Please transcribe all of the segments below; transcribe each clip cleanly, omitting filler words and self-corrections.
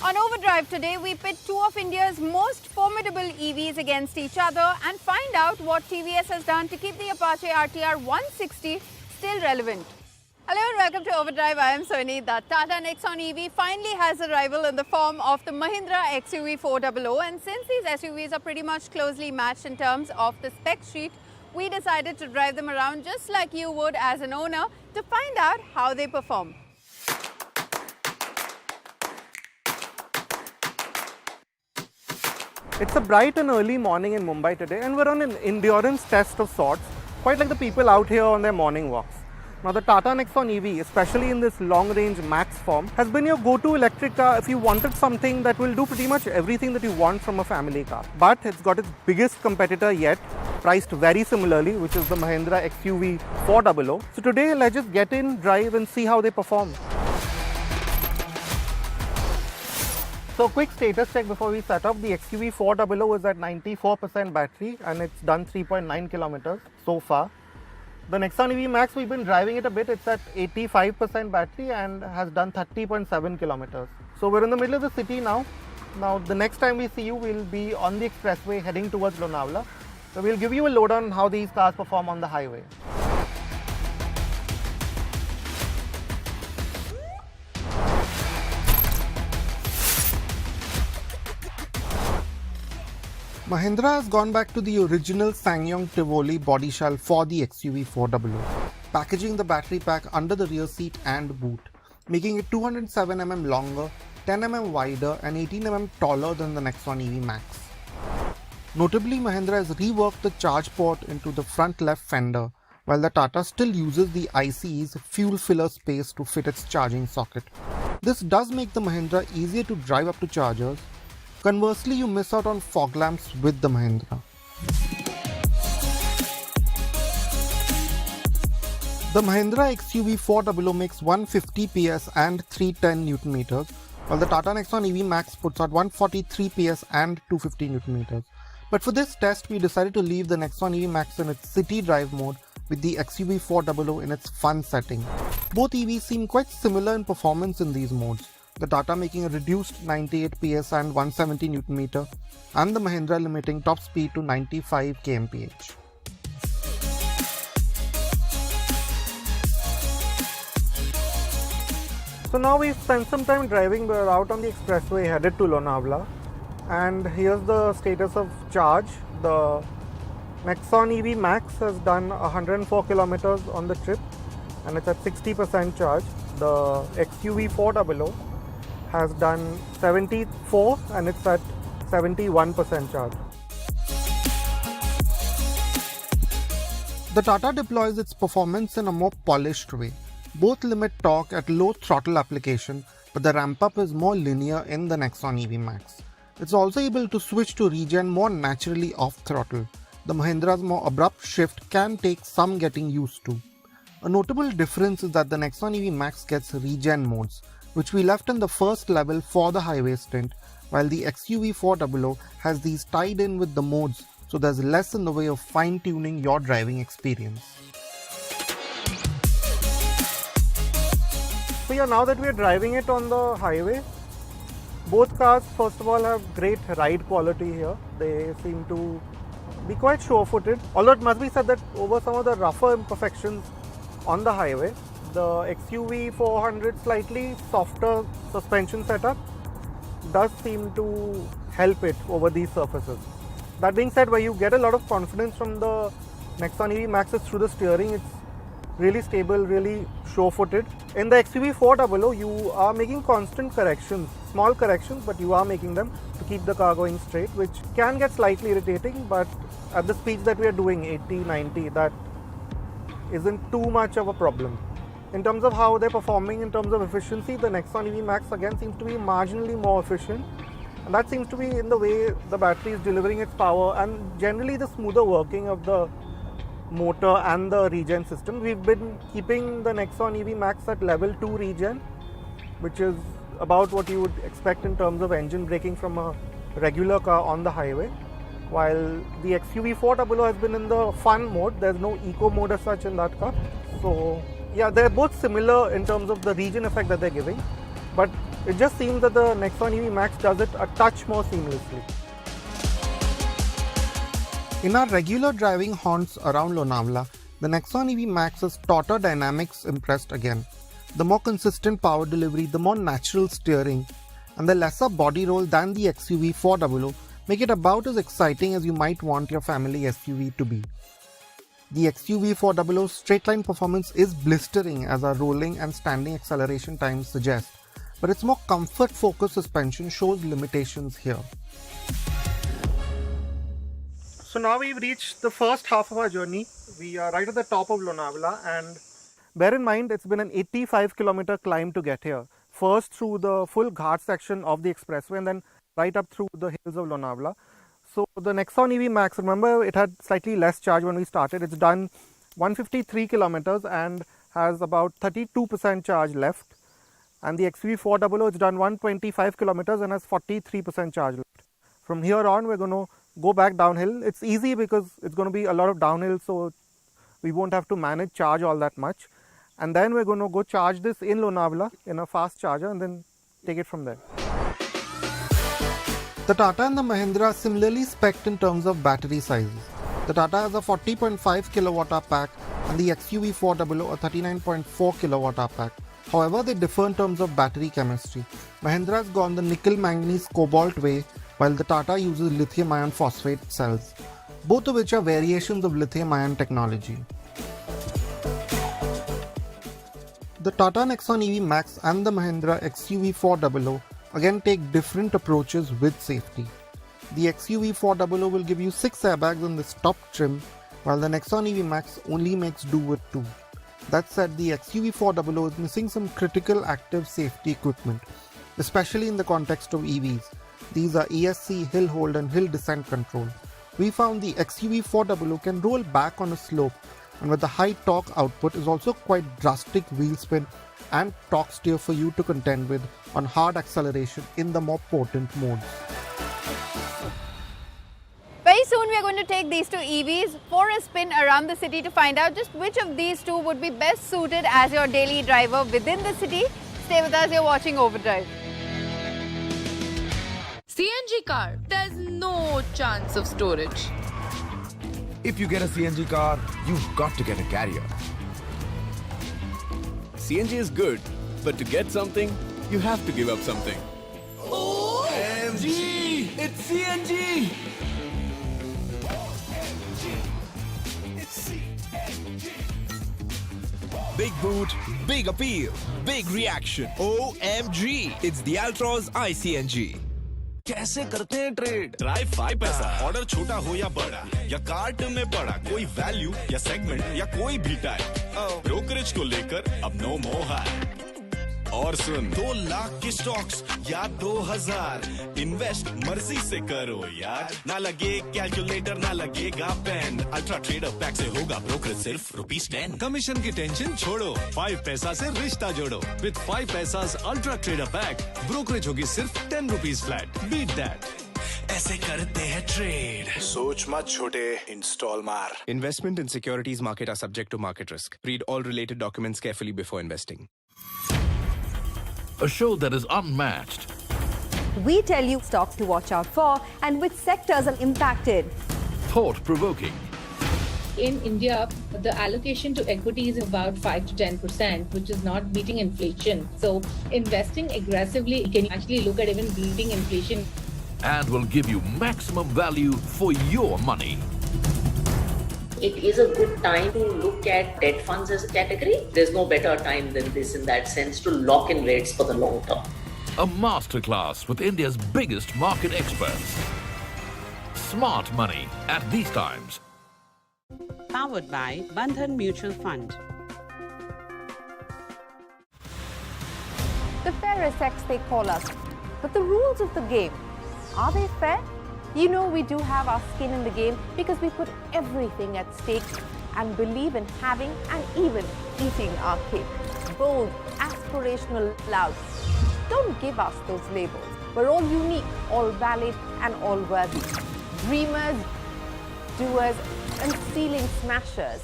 On Overdrive today, we pit two of India's most formidable EVs against each other and find out what TVS has done to keep the Apache RTR 160 still relevant. Hello and welcome to Overdrive. I am Soni. The Tata Nexon EV finally has a rival in the form of the Mahindra XUV400, and since these SUVs are pretty much closely matched in terms of the spec sheet, we decided to drive them around just like you would as an owner to find out how they perform. It's a bright and early morning in Mumbai today, and we're on an endurance test of sorts, quite like the people out here on their morning walks. Now the Tata Nexon EV, especially in this long-range max form, has been your go-to electric car if you wanted something that will do pretty much everything that you want from a family car. But it's got its biggest competitor yet, priced very similarly, which is the Mahindra XUV400. So today, let's just get in, drive and see how they perform. So quick status check before we set up. The XUV400 is at 94% battery and it's done 3.9 kilometers so far. The Nexon EV Max, we've been driving it a bit. It's at 85% battery and has done 30.7 kilometers. So we're in the middle of the city now. Now the next time we see you, we'll be on the expressway heading towards Lonavala. So we'll give you a lowdown on how these cars perform on the highway. Mahindra has gone back to the original SsangYong Tivoli body shell for the XUV400, packaging the battery pack under the rear seat and boot, making it 207mm longer, 10mm wider and 18mm taller than the Nexon EV Max. Notably, Mahindra has reworked the charge port into the front left fender, while the Tata still uses the ICE's fuel filler space to fit its charging socket. This does make the Mahindra easier to drive up to chargers. Conversely, you miss out on fog lamps with the Mahindra. The Mahindra XUV400 makes 150 PS and 310 Nm, while the Tata Nexon EV Max puts out 143 PS and 250 Nm. But for this test, we decided to leave the Nexon EV Max in its city drive mode with the XUV400 in its fun setting. Both EVs seem quite similar in performance in these modes, the Tata making a reduced 98 PS and 170 Nm, and the Mahindra limiting top speed to 95 kmph. So now we've spent some time driving. We're out on the expressway headed to Lonavala, and here's the status of charge. The Nexon EV Max has done 104 kilometers on the trip and it's at 60% charge. The XUV400 has done 74 and it's at 71% charge. The Tata deploys its performance in a more polished way. Both limit torque at low throttle application, but the ramp up is more linear in the Nexon EV Max. It's also able to switch to regen more naturally off throttle. The Mahindra's more abrupt shift can take some getting used to. A notable difference is that the Nexon EV Max gets regen modes, which we left in the first level for the highway stint, while the XUV400 has these tied in with the modes, so there's less in the way of fine-tuning your driving experience. So yeah, now that we're driving it on the highway, both cars first of all have great ride quality here. They seem to be quite sure-footed, although it must be said that over some of the rougher imperfections on the highway, the XUV400 slightly softer suspension setup does seem to help it over these surfaces. That being said, where you get a lot of confidence from the Nexon EV Max is through the steering. It's really stable, really sure-footed. In the XUV400, you are making constant corrections, small corrections, but you are making them to keep the car going straight, which can get slightly irritating, but at the speeds that we are doing, 80, 90, that isn't too much of a problem. In terms of how they're performing, in terms of efficiency, the Nexon EV Max again seems to be marginally more efficient, and that seems to be in the way the battery is delivering its power and generally the smoother working of the motor and the regen system. We've been keeping the Nexon EV Max at level 2 regen, which is about what you would expect in terms of engine braking from a regular car on the highway, while the XUV400 has been in the fun mode. There's no eco mode as such in that car. So yeah, they're both similar in terms of the regen effect that they're giving, but it just seems that the Nexon EV Max does it a touch more seamlessly. In our regular driving haunts around Lonavala, the Nexon EV Max's tauter dynamics impressed again. The more consistent power delivery, the more natural steering, and the lesser body roll than the XUV400 make it about as exciting as you might want your family SUV to be. The XUV400's straight-line performance is blistering as our rolling and standing acceleration times suggest, but its more comfort-focused suspension shows limitations here. So now we've reached the first half of our journey. We are right at the top of Lonavala, and bear in mind it's been an 85-kilometer climb to get here. First through the full ghat section of the expressway and then right up through the hills of Lonavala. So the Nexon EV Max, remember it had slightly less charge when we started. It's done 153 kilometers and has about 32% charge left. And the XUV400, it's done 125 kilometers and has 43% charge left. From here on, we're going to go back downhill. It's easy because it's going to be a lot of downhill, so we won't have to manage charge all that much. And then we're going to go charge this in Lonavala in a fast charger and then take it from there. The Tata and the Mahindra are similarly spec'd in terms of battery sizes. The Tata has a 40.5 kWh pack and the XUV400 a 39.4 kWh pack. However, they differ in terms of battery chemistry. Mahindra has gone the nickel manganese cobalt way, while the Tata uses lithium iron phosphate cells, both of which are variations of lithium ion technology. The Tata Nexon EV Max and the Mahindra XUV400 again take different approaches with safety. The XUV400 will give you 6 airbags in this top trim, while the Nexon EV Max only makes do with 2. That said, the XUV400 is missing some critical active safety equipment, especially in the context of EVs. These are ESC, hill hold and hill descent control. We found the XUV400 can roll back on a slope, and with the high torque output is also quite drastic wheel spin and torque steer for you to contend with on hard acceleration in the more potent modes. Very soon we are going to take these two EVs for a spin around the city to find out just which of these two would be best suited as your daily driver within the city. Stay with us, you're watching Overdrive. CNG car, there's no chance of storage. If you get a CNG car, you've got to get a carrier. CNG is good, but to get something, you have to give up something. OMG! It's CNG! Big boot, big appeal, big reaction. OMG! It's the Altroz iCNG. कैसे करते हैं trade? Drive 5 पैसा। Order छोटा हो या बड़ा या cart में बड़ा, कोई वैल्यू या सेगमेंट या कोई भी टाइप, ब्रोकरेज को लेकर अब नो मोर हाई। और सुन, 2 लाख की स्टॉक्स या 2000, इन्वेस्ट मर्जी से करो यार, ना लगे कैलकुलेटर ना लगेगा पेन, अल्ट्रा ट्रेडर पैक से होगा ब्रोकरेज सिर्फ ₹10। कमीशन की टेंशन छोड़ो, 5 पैसा से रिश्ता जोड़ो। With 5 paisa's ultra trader pack, brokerage होगी सिर्फ ₹10 फ्लैट। Beat that. ऐसे करते हैं ट्रेड। सोच मत छोटे, इंस्टॉल मार। Investment in securities market are subject to market risk. Read all related documents carefully before investing. A show that is unmatched. We tell you stocks to watch out for and which sectors are impacted. Thought-provoking. In India, the allocation to equity is about 5 to 10%, which is not beating inflation. So investing aggressively can actually look at even beating inflation. And will give you maximum value for your money. It is a good time to look at debt funds as a category. There's no better time than this in that sense to lock in rates for the long term. A masterclass with India's biggest market experts. Smart money at these times. Powered by Bandhan Mutual Fund. The fairest sex they call us. But the rules of the game, are they fair? You know we do have our skin in the game because we put everything at stake and believe in having and even eating our cake. Bold, aspirational, loud. Don't give us those labels. We're all unique, all valid and all worthy. Dreamers, doers and ceiling smashers.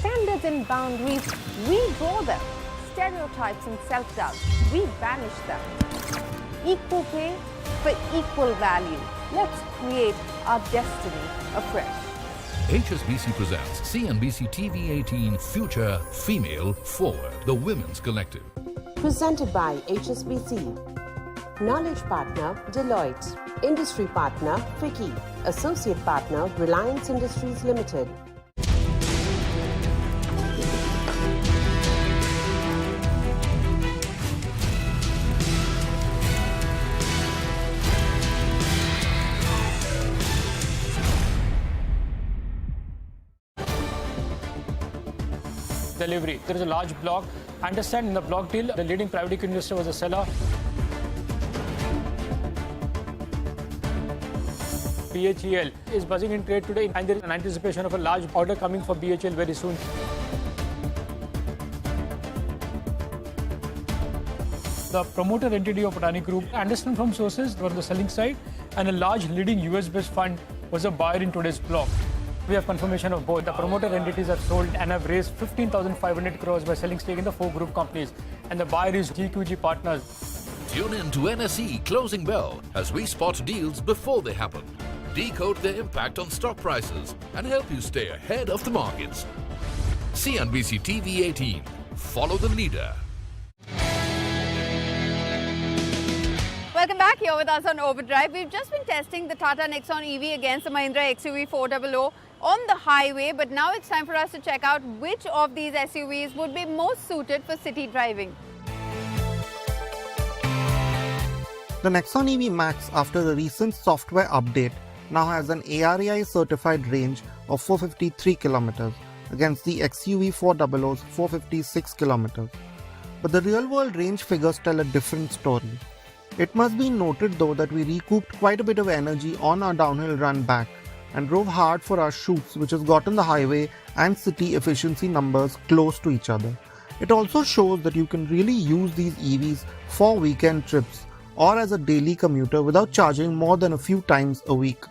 Standards and boundaries, we draw them. stereotypes and self-doubt. We banish them. Equal pay for equal value. Let's create our destiny afresh. HSBC presents CNBC-TV18 Future Female Forward, the Women's Collective. Presented by HSBC. Knowledge partner Deloitte. Industry partner FICCI. Associate partner Reliance Industries Limited. Delivery. There is a large block. I understand in the block deal, the leading private equity investor was a seller. BHEL is buzzing in trade today, and there is an anticipation of a large order coming for BHEL very soon. The promoter entity of Adani Group, I understand from sources, were on the selling side, and a large leading US-based fund was a buyer in today's block. We have confirmation of both. The promoter entities have sold and have raised 15,500 crores by selling stake in the 4 group companies. And the buyer is GQG Partners. Tune in to NSE Closing Bell as we spot deals before they happen, decode their impact on stock prices, and help you stay ahead of the markets. CNBC TV18. Follow the leader. Welcome back. Here with us on Overdrive. We've just been testing the Tata Nexon EV against the Mahindra XUV400 on the highway, but now it's time for us to check out which of these SUVs would be most suited for city driving. The Nexon EV Max, after the recent software update, now has an ARAI certified range of 453 kilometers against the XUV400's 456 kilometers. But the real-world range figures tell a different story. It must be noted though that we recouped quite a bit of energy on our downhill run back and drove hard for our shoots, which has gotten the highway and city efficiency numbers close to each other. It also shows that you can really use these EVs for weekend trips or as a daily commuter without charging more than a few times a week.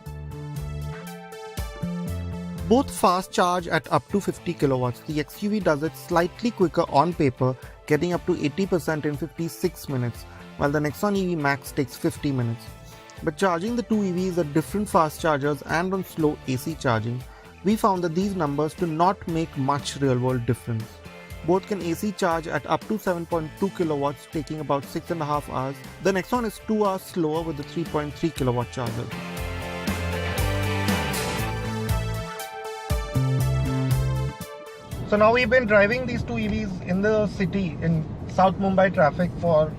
Both fast charge at up to 50 kilowatts. The XUV does it slightly quicker on paper, getting up to 80% in 56 minutes, while the Nexon EV Max takes 50 minutes. But charging the two EVs at different fast chargers and on slow AC charging, we found that these numbers do not make much real-world difference. Both can AC charge at up to 7.2 kilowatts, taking about 6.5 hours. The Nexon is 2 hours slower with the 3.3 kilowatt charger. So now we've been driving these two EVs in the city in South Mumbai traffic for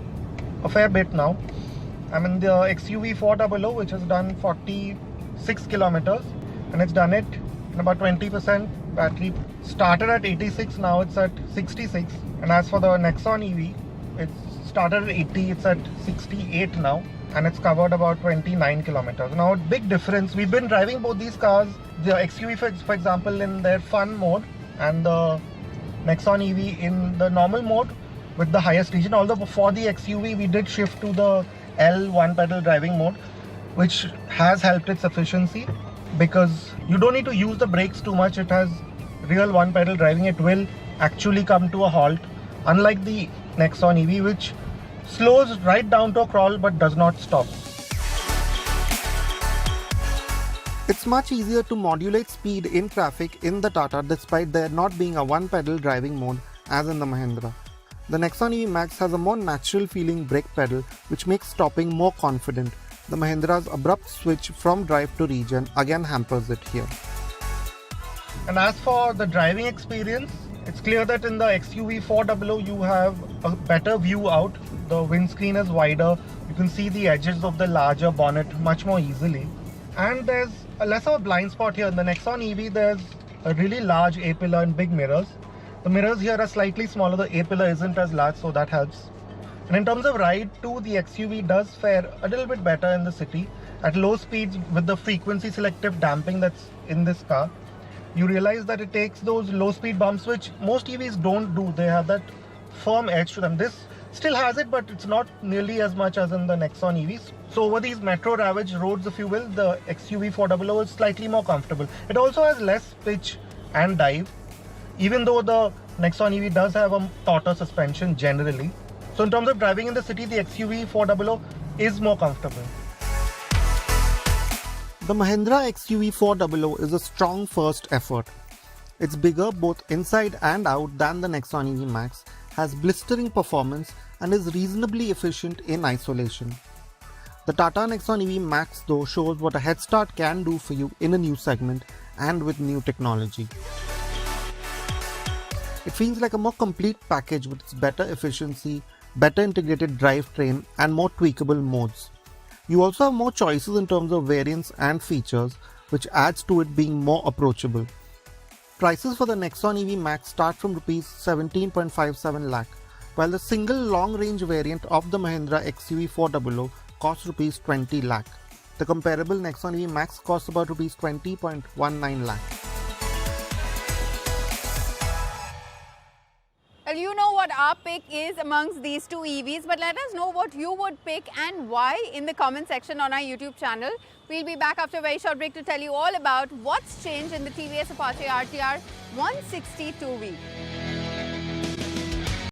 a fair bit now. I'm in the XUV400, which has done 46 kilometers, and it's done it in about 20%. Battery started at 86, now it's at 66. And as for the Nexon EV, it started at 80, it's at 68 now, and it's covered about 29 kilometers. Now, big difference. We've been driving both these cars, the XUV for example, in their fun mode, and the Nexon EV in the normal mode with the highest region. Although for the XUV we did shift to the L one-pedal driving mode, which has helped its efficiency because you don't need to use the brakes too much. It has real one-pedal driving. It will actually come to a halt, unlike the Nexon EV, which slows right down to a crawl but does not stop. It's much easier to modulate speed in traffic in the Tata despite there not being a one-pedal driving mode as in the Mahindra. The Nexon EV Max has a more natural feeling brake pedal which makes stopping more confident. The Mahindra's abrupt switch from drive to regen again hampers it here. And as for the driving experience, it's clear that in the XUV400 you have a better view out. The windscreen is wider, you can see the edges of the larger bonnet much more easily. And there's a less of a blind spot here. In the Nexon EV there's a really large A-pillar and big mirrors. The mirrors here are slightly smaller, the A-pillar isn't as large, so that helps. And in terms of ride too, the XUV does fare a little bit better in the city. At low speeds with the frequency selective damping that's in this car, you realize that it takes those low speed bumps which most EVs don't do. They have that firm edge to them. This still has it, but it's not nearly as much as in the Nexon EVs. So over these metro ravaged roads, if you will, the XUV400 is slightly more comfortable. It also has less pitch and dive. Even though the Nexon EV does have a tauter suspension generally. So in terms of driving in the city, the XUV400 is more comfortable. The Mahindra XUV400 is a strong first effort. It's bigger both inside and out than the Nexon EV Max, has blistering performance and is reasonably efficient in isolation. The Tata Nexon EV Max though shows what a head start can do for you in a new segment and with new technology. It feels like a more complete package with its better efficiency, better integrated drivetrain and more tweakable modes. You also have more choices in terms of variants and features, which adds to it being more approachable. Prices for the Nexon EV Max start from Rs 17.57 lakh, while the single long-range variant of the Mahindra XUV400 costs Rs 20 lakh. The comparable Nexon EV Max costs about Rs 20.19 lakh. Well, you know what our pick is amongst these two EVs, but let us know what you would pick and why in the comment section on our YouTube channel. We'll be back after a very short break to tell you all about what's changed in the TVS Apache RTR 160 2V.